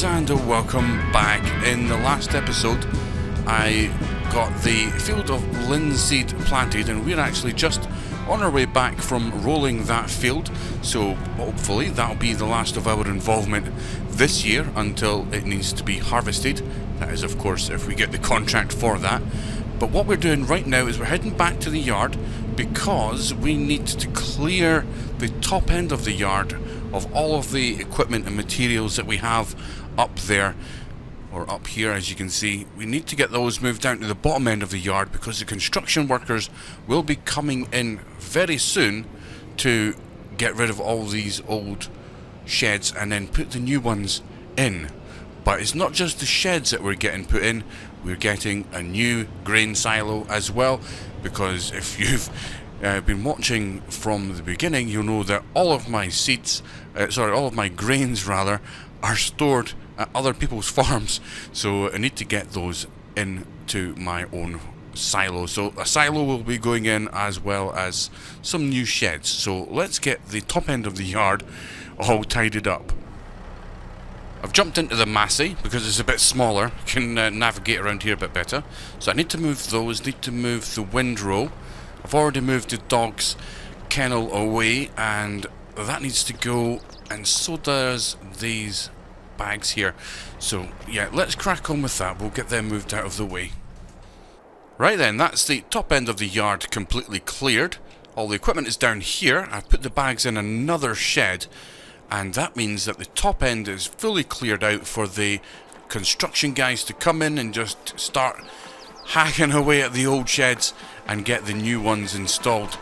guys, and welcome back. In the last episode I got the field of linseed planted, and we're actually just on our way back from rolling that field, so hopefully that'll be the last of our involvement this year until it needs to be harvested. That is, of course, if we get the contract for that. But what we're doing right now is we're heading back to the yard because we need to clear the top end of the yard of all of the equipment and materials that we have up there, or up here as you can see. We need to get those moved down to the bottom end of the yard because the construction workers will be coming in very soon to get rid of all these old sheds and then put the new ones in. But it's not just the sheds that we're getting put in, we're getting a new grain silo as well, because if you've been watching from the beginning, you'll know that all of my seeds, all of my grains rather, are stored at other people's farms, so I need to get those into my own silo. So a silo will be going in as well as some new sheds. So let's get the top end of the yard all tidied up. I've jumped into the Massey because it's a bit smaller, can navigate around here a bit better. So I need to move those, need to move the windrow. I've already moved the dog's kennel away, and that needs to go, and so does these bags here. So yeah, let's crack on with that. We'll get them moved out of the way. Right then, that's the top end of the yard completely cleared. All the equipment is down here. I've put the bags in another shed, and that means that the top end is fully cleared out for the construction guys to come in and just start hacking away at the old sheds and get the new ones installed.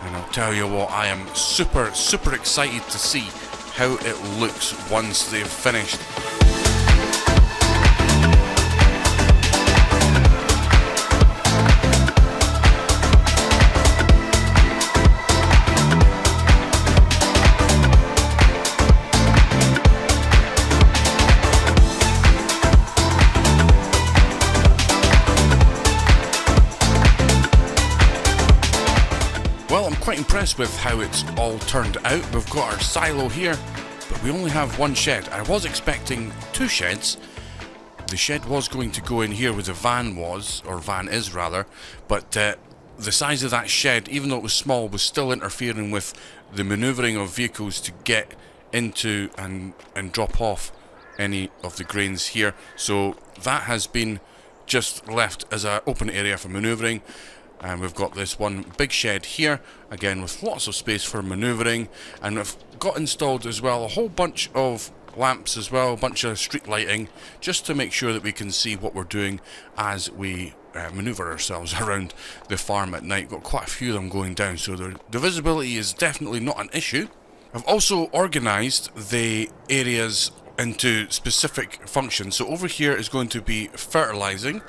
And I'll tell you what, I am super excited to see how it looks once they've finished. Well, I'm quite impressed with how it's all turned out. We've got our silo here, but we only have one shed. I was expecting two sheds. The shed was going to go in here where the van was, or van is rather, but the size of that shed, even though it was small, was still interfering with the manoeuvring of vehicles to get into and drop off any of the grains here. So that has been just left as an open area for manoeuvring. And we've got this one big shed here, again with lots of space for manoeuvring, and we've got installed as well a whole bunch of lamps as well, a bunch of street lighting, just to make sure that we can see what we're doing as we manoeuvre ourselves around the farm at night. Got quite a few of them going down, so the visibility is definitely not an issue. I've also organised the areas into specific functions. So over here is going to be fertilising.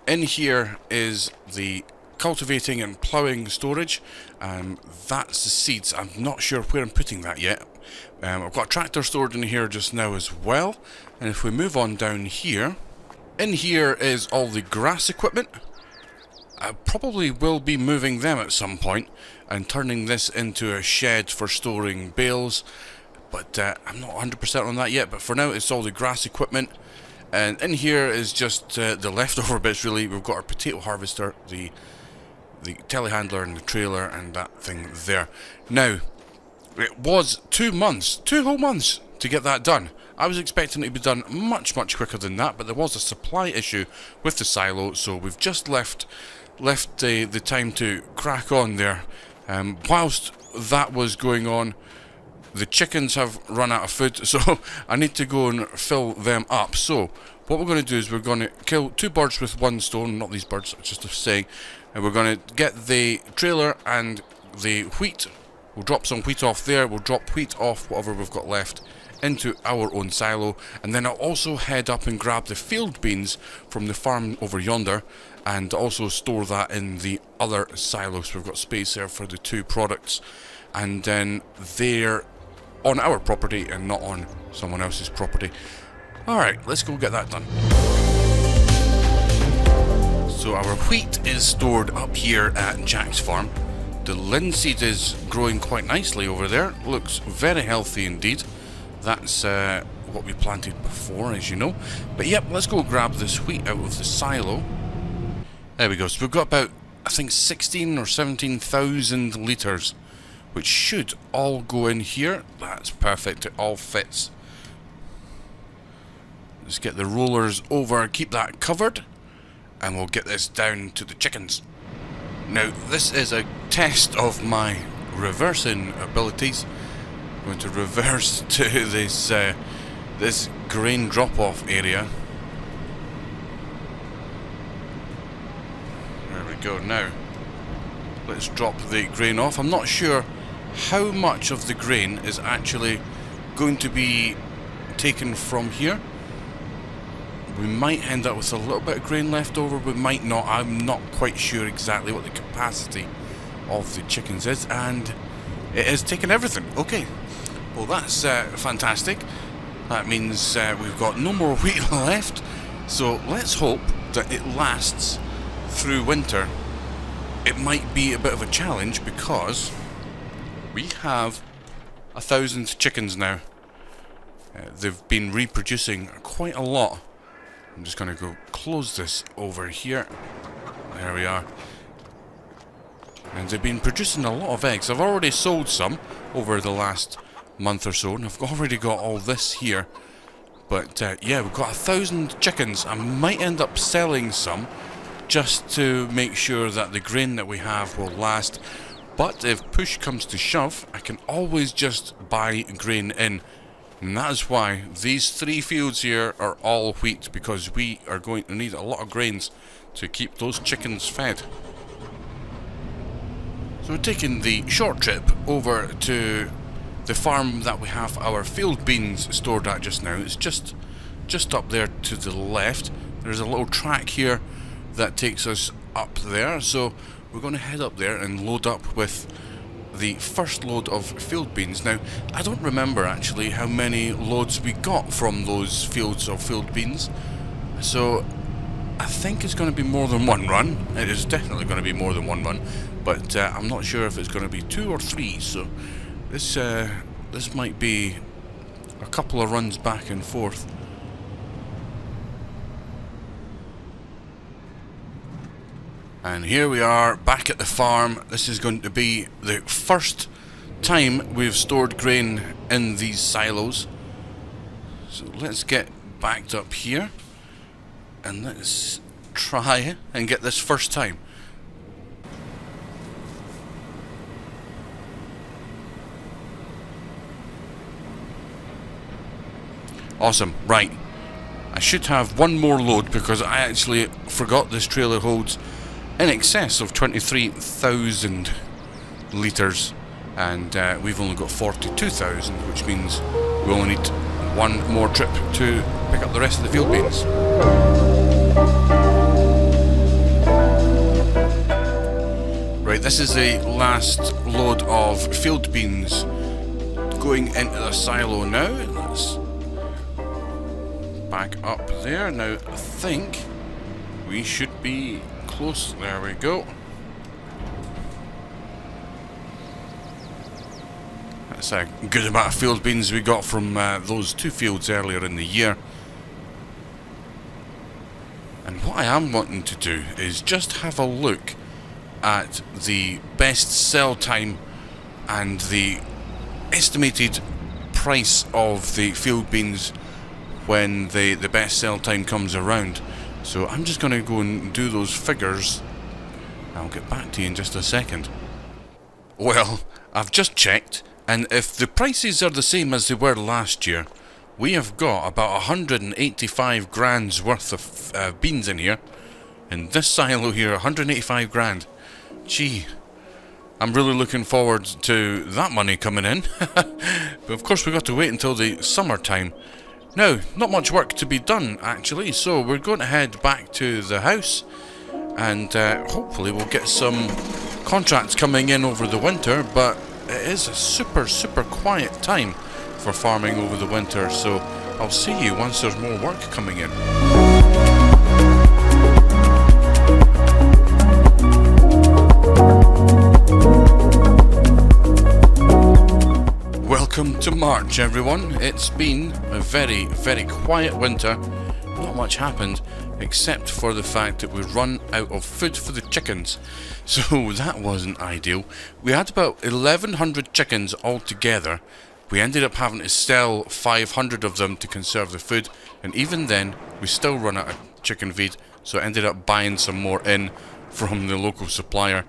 In here is the cultivating and ploughing storage. That's the seeds. I'm not sure where I'm putting that yet. I've got a tractor stored in here just now as well. And if we move on down here, in here is all the grass equipment. I probably will be moving them at some point and turning this into a shed for storing bales, but I'm not 100% on that yet. But for now, it's all the grass equipment. And in here is just the leftover bits really. We've got our potato harvester, the telehandler and the trailer and that thing there. Now, it was 2 months, 2 whole months to get that done. I was expecting it to be done much quicker than that, but there was a supply issue with the silo, so we've just left the time to crack on there. Whilst that was going on, the chickens have run out of food, so I need to go and fill them up. So what we're going to do is we're going to kill 2 birds with 1 stone. Not these birds, just a saying. And we're going to get the trailer and the wheat. We'll drop some wheat off there. We'll drop wheat off whatever we've got left into our own silo. And then I'll also head up and grab the field beans from the farm over yonder, and also store that in the other silos. We've got space there for the 2 products. And then they're on our property and not on someone else's property. Alright, let's go get that done. So our wheat is stored up here at Jack's farm. The linseed is growing quite nicely over there. Looks very healthy indeed. That's what we planted before, as you know. But yep, let's go grab this wheat out of the silo. There we go. So we've got about, I think, 16 or 17,000 litres, which should all go in here. That's perfect. It all fits. Let's get the rollers over, keep that covered, and we'll get this down to the chickens. Now, this is a test of my reversing abilities. I'm going to reverse to this this grain drop-off area. There we go. Now, let's drop the grain off. I'm not sure how much of the grain is actually going to be taken from here. We might end up with a little bit of grain left over, we might not. I'm not quite sure exactly what the capacity of the chickens is, and it is taking everything. Okay, well that's fantastic. That means we've got no more wheat left, so let's hope that it lasts through winter. It might be a bit of a challenge because we have 1,000 chickens now. They've been reproducing quite a lot. I'm just going to go close this over here. There we are. And they've been producing a lot of eggs. I've already sold some over the last month or so, and I've already got all this here. But yeah, we've got 1,000 chickens. I might end up selling some just to make sure that the grain that we have will last. But if push comes to shove, I can always just buy grain in. And that is why these 3 fields here are all wheat, because we are going to need a lot of grains to keep those chickens fed. So we're taking the short trip over to the farm that we have our field beans stored at just now. It's just up there to the left. There's a little track here that takes us up there, so we're going to head up there and load up with the first load of field beans. Now, I don't remember actually how many loads we got from those fields of field beans, so I think it's going to be more than one run. It is definitely going to be more than one run, but I'm not sure if it's going to be 2 or 3, so this might be a couple of runs back and forth. And here we are back at the farm. This is going to be the first time we've stored grain in these silos. So let's get backed up here and let's try and get this first time. Awesome, right. I should have one more load because I actually forgot this trailer holds in excess of 23,000 litres, and we've only got 42,000, which means we only need one more trip to pick up the rest of the field beans. Right, this is the last load of field beans going into the silo now. Let's back up there. Now I think we should be close. There we go. That's a good amount of field beans we got from those 2 fields earlier in the year. And what I am wanting to do is just have a look at the best sell time and the estimated price of the field beans when the best sell time comes around. So I'm just going to go and do those figures. I'll get back to you in just a second. Well, I've just checked, and if the prices are the same as they were last year, we have got about 185 grand's worth of beans in here. In this silo here, 185 grand. Gee, I'm really looking forward to that money coming in. But of course we've got to wait until the summertime. Now, not much work to be done actually, so we're going to head back to the house and hopefully we'll get some contracts coming in over the winter, but it is a super quiet time for farming over the winter, so I'll see you once there's more work coming in. Welcome to March, everyone. It's been a very, very quiet winter. Not much happened, except for the fact that we've run out of food for the chickens. So that wasn't ideal. We had about 1,100 chickens altogether. We ended up having to sell 500 of them to conserve the food, and even then, we still run out of chicken feed, so I ended up buying some more in from the local supplier.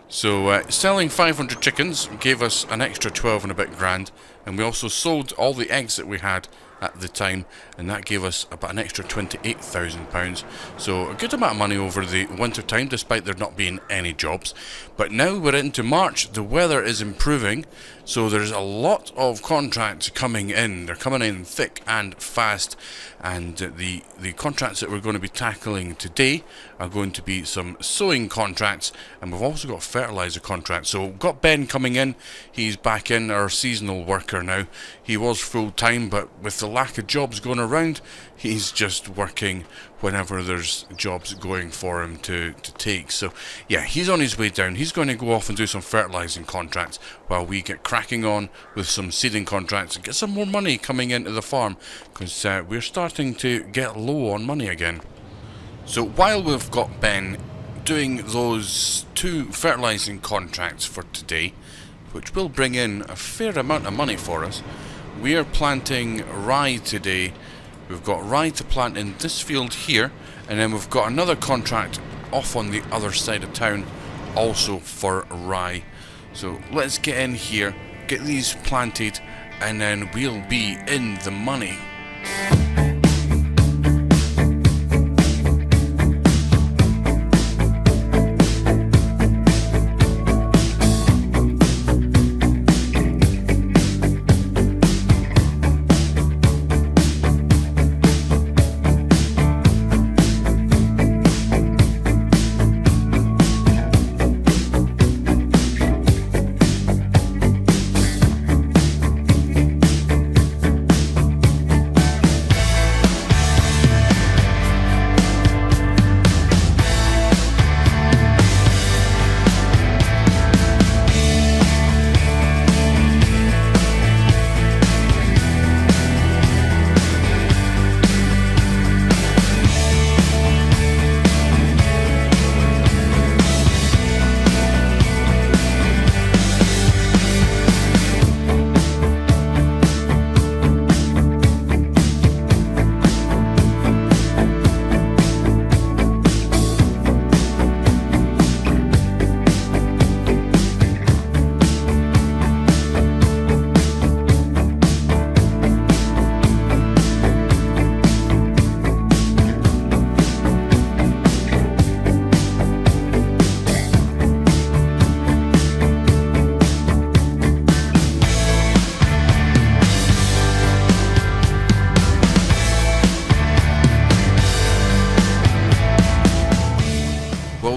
So selling 500 chickens gave us an extra 12 and a bit grand, and we also sold all the eggs that we had at the time, and that gave us about an extra £28,000. So a good amount of money over the winter time, despite there not being any jobs. But now we're into March, the weather is improving, so there's a lot of contracts coming in. They're coming in thick and fast, and the contracts that we're going to be tackling today are going to be some sewing contracts, and we've also got fertilizer contracts. So we've got Ben coming in. He's back in, our seasonal worker now. He was full-time, but with the lack of jobs going around, he's just working whenever there's jobs going for him to take. So yeah, he's on his way down. He's going to go off and do some fertilizing contracts while we get cracking on with some seeding contracts and get some more money coming into the farm, because we're starting to get low on money again. So while we've got Ben doing those 2 fertilizing contracts for today, which will bring in a fair amount of money for us, we are planting rye today. We've got rye to plant in this field here, and then we've got another contract off on the other side of town also for rye. So let's get in here, get these planted, and then we'll be in the money.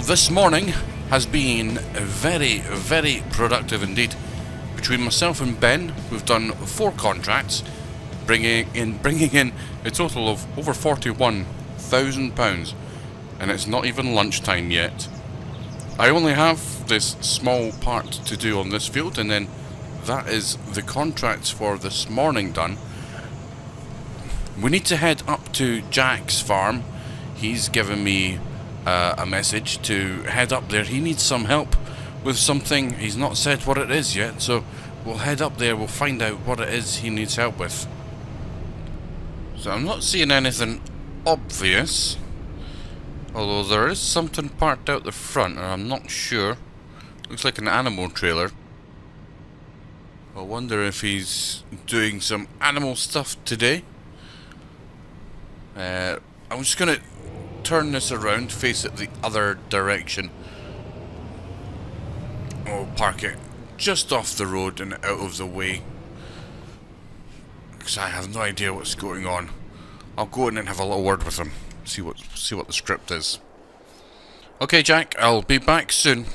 This morning has been very, very productive indeed. Between myself and Ben, we've done 4 contracts, bringing in a total of over £41,000, and it's not even lunchtime yet. I only have this small part to do on this field, and then that is the contracts for this morning done. We need to head up to Jack's farm. He's given me a message to head up there. He needs some help with something. He's not said what it is yet, so we'll head up there. We'll find out what it is he needs help with. So I'm not seeing anything obvious, although there is something parked out the front, and I'm not sure. Looks like an animal trailer. I wonder if he's doing some animal stuff today. I'm just gonna turn this around, face it the other direction. I'll park it just off the road and out of the way, because I have no idea what's going on. I'll go in and have a little word with him, see what the script is. Okay, Jack, I'll be back soon.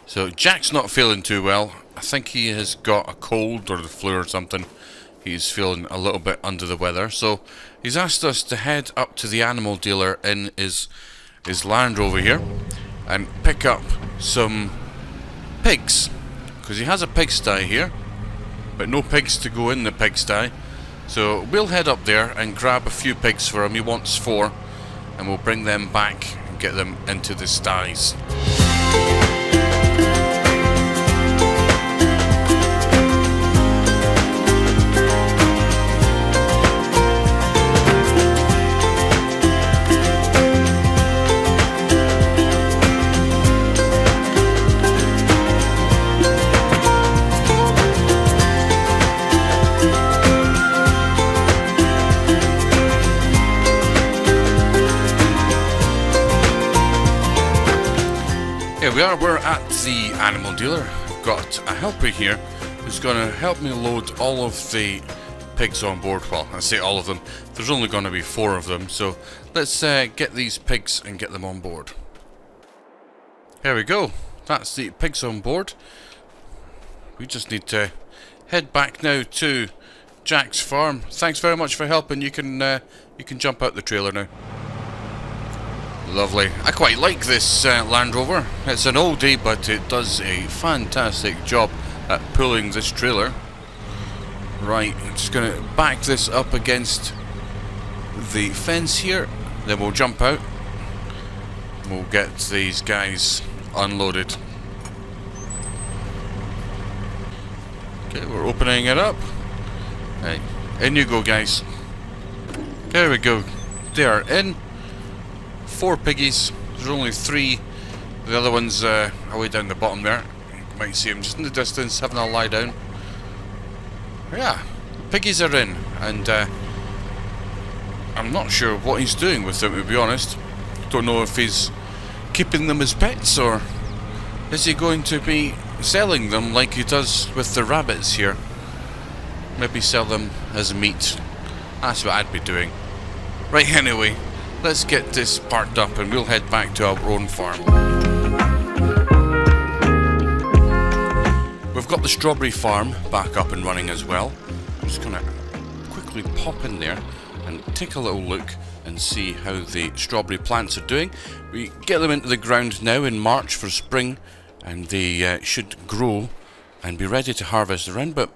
So Jack's not feeling too well. I think he has got a cold or the flu or something. He's feeling a little bit under the weather, so he's asked us to head up to the animal dealer in his Land Rover here and pick up some pigs, because he has a pigsty here, but no pigs to go in the pigsty. So we'll head up there and grab a few pigs for him. He wants 4, and we'll bring them back and get them into the sties. Here we are, we're at the animal dealer. I've got a helper here who's going to help me load all of the pigs on board. Well, I say all of them, there's only going to be 4 of them, so let's get these pigs and get them on board. Here we go, that's the pigs on board. We just need to head back now to Jack's farm. Thanks very much for helping. You can jump out the trailer now. Lovely. I quite like this Land Rover. It's an oldie, but it does a fantastic job at pulling this trailer. Right, I'm just going to back this up against the fence here. Then we'll jump out. We'll get these guys unloaded. Okay, we're opening it up. Right, in you go, guys. There we go. They are in. 4 piggies. There's only 3. The other one's away down the bottom there. You might see him just in the distance having a lie down. Yeah, piggies are in, and I'm not sure what he's doing with them, to be honest. Don't know if he's keeping them as pets, or is he going to be selling them like he does with the rabbits here. Maybe sell them as meat. That's what I'd be doing. Right, anyway, let's get this parked up and we'll head back to our own farm. We've got the strawberry farm back up and running as well. I'm just going to quickly pop in there and take a little look and see how the strawberry plants are doing. We get them into the ground now in March for spring, and they should grow and be ready to harvest around about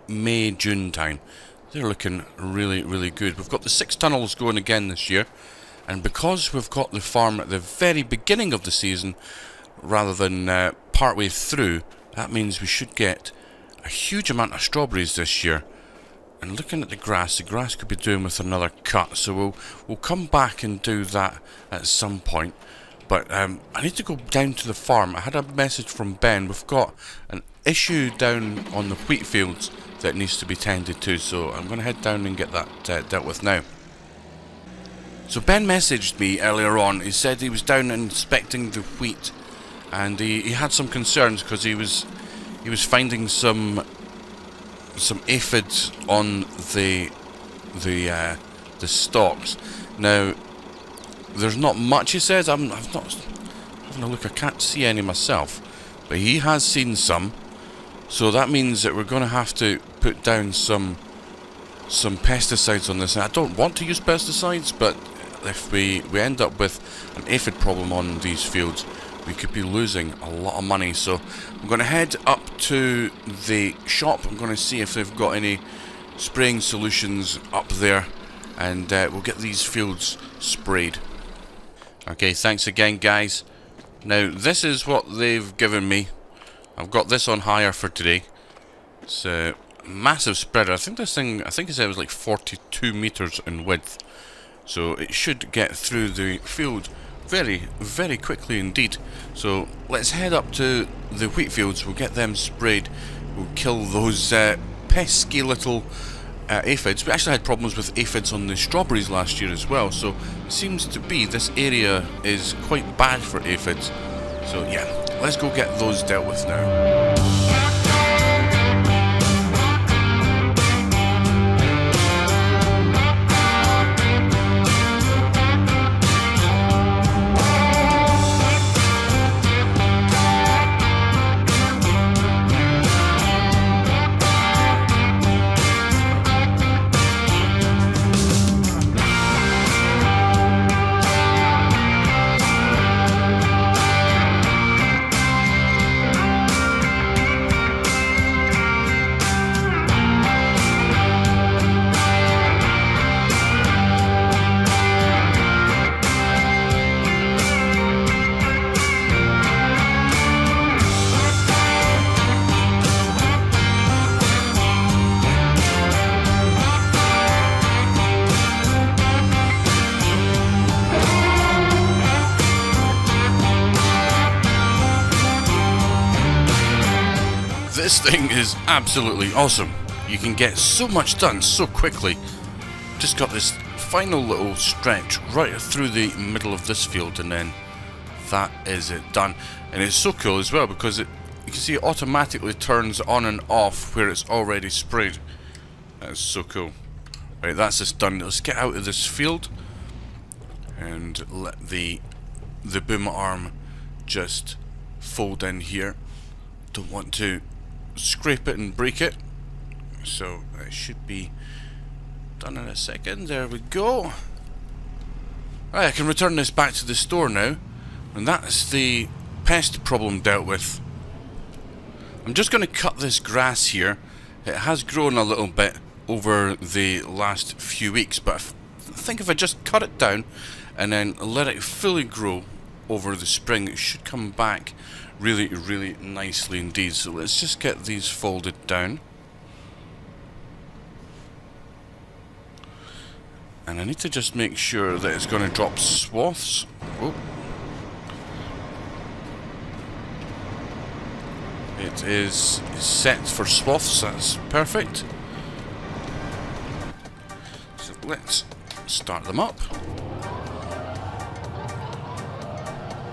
May, June time. They're looking really, really good. We've got the 6 tunnels going again this year. And because we've got the farm at the very beginning of the season, rather than partway through, that means we should get a huge amount of strawberries this year. And looking at the grass could be doing with another cut. So we'll come back and do that at some point. But I need to go down to the farm. I had a message from Ben. We've got an issue down on the wheat fields that needs to be tended to. So I'm going to head down and get that dealt with now. So Ben messaged me earlier on. He said he was down inspecting the wheat, and he had some concerns because he was finding some aphids on the stalks. Now there's not much, he says. I'm not having a look. I can't see any myself, but he has seen some. So that means that we're going to have to put down some pesticides on this. And I don't want to use pesticides, but if we end up with an aphid problem on these fields, we could be losing a lot of money. So I'm going to head up to the shop. I'm going to see if they've got any spraying solutions up there, and we'll get these fields sprayed. Okay, thanks again, guys. Now this is what they've given me. I've got this on hire for today. It's a massive spreader. I think it said it was like 42 meters in width. So it should get through the field very, very quickly indeed. So let's head up to the wheat fields. We'll get them sprayed. We'll kill those pesky little aphids. We actually had problems with aphids on the strawberries last year as well. So it seems to be this area is quite bad for aphids. So yeah, let's go get those dealt with now. This thing is absolutely awesome. You can get so much done so quickly. Just got this final little stretch right through the middle of this field, and then that is it done. And it's so cool as well because you can see it automatically turns on and off where it's already sprayed. That's so cool. Right, that's just done. Let's get out of this field and let the boom arm just fold in here. Don't want to scrape it and break it, so it should be done in a second. There we go. Right, I can return this back to the store now, and that's the pest problem dealt with. I'm just going to cut this grass here. It has grown a little bit over the last few weeks, but I think if I just cut it down and then let it fully grow over the spring, it should come back really, really nicely indeed. So let's just get these folded down. And I need to just make sure that it's going to drop swaths. Oh. It is set for swaths, that's perfect. So let's start them up.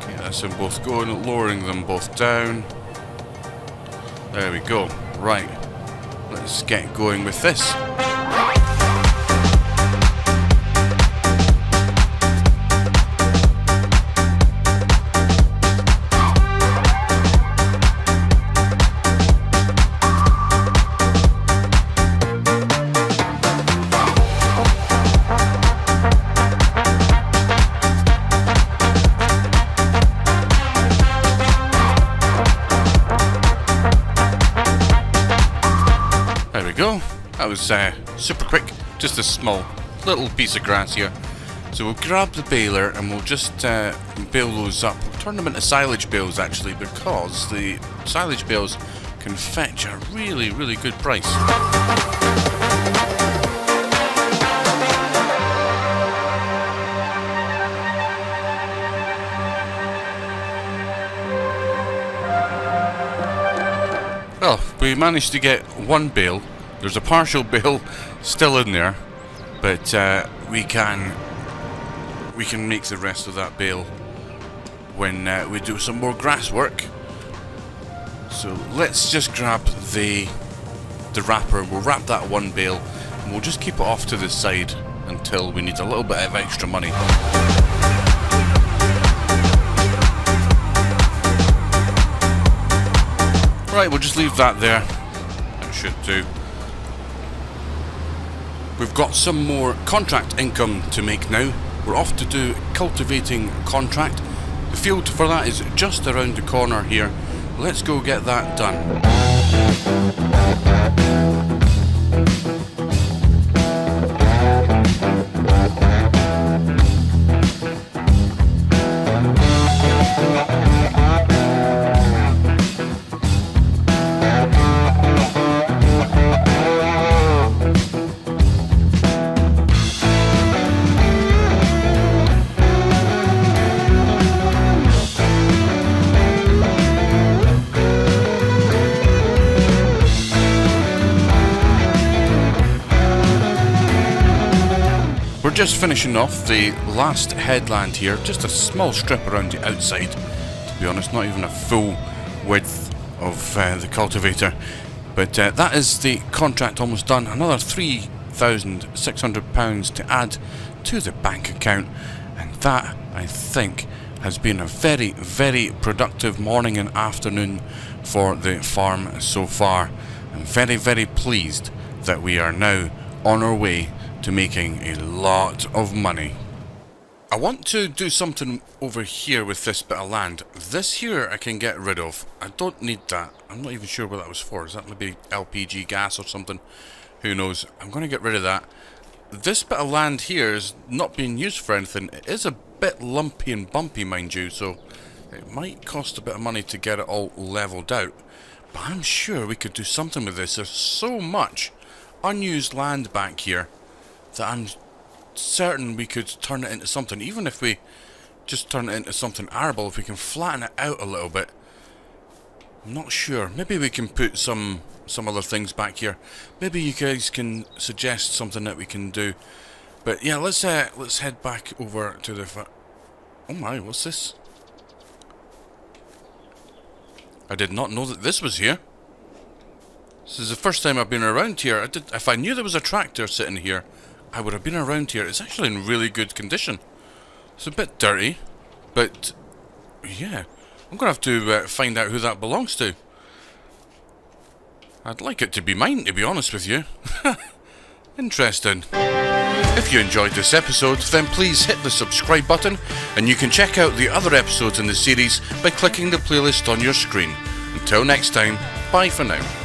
Okay, that's them both going, lowering them both down. There we go. Right, let's get going with this. That was super quick, just a small little piece of grass here. So we'll grab the baler and we'll just bale those up. We'll turn them into silage bales actually, because the silage bales can fetch a really, really good price. Well, we managed to get one bale. There's a partial bale still in there, but we can make the rest of that bale when we do some more grass work. So let's just grab the wrapper. We'll wrap that one bale and we'll just keep it off to the side until we need a little bit of extra money. Right, we'll just leave that there. That should do. We've got some more contract income to make now. We're off to do cultivating contract. The field for that is just around the corner here. Let's go get that done. Just finishing off the last headland here, just a small strip around the outside, to be honest, not even a full width of the cultivator, but that is the contract almost done. Another £3,600 to add to the bank account, and that, I think, has been a very, very productive morning and afternoon for the farm so far. I'm very, very pleased that we are now on our way to making a lot of money. I want to do something over here with this bit of land. This here I can get rid of. I don't need that. I'm not even sure what that was for. Is that maybe LPG gas or something? Who knows? I'm going to get rid of that. This bit of land here is not being used for anything. It is a bit lumpy and bumpy, mind you, so it might cost a bit of money to get it all leveled out. But I'm sure we could do something with this. There's so much unused land back here that I'm certain we could turn it into something. Even if we just turn it into something arable, if we can flatten it out a little bit, I'm not sure. Maybe we can put some other things back here. Maybe you guys can suggest something that we can do. But yeah, let's head back over to the... Oh my, what's this? I did not know that this was here. This is the first time I've been around here. If I knew there was a tractor sitting here, I would have been around here. It's actually in really good condition. It's a bit dirty, but yeah, I'm gonna have to find out who that belongs to. I'd like it to be mine, to be honest with you. Interesting. If you enjoyed this episode, then please hit the subscribe button, and you can check out the other episodes in the series by clicking the playlist on your screen. Until next time, bye for now.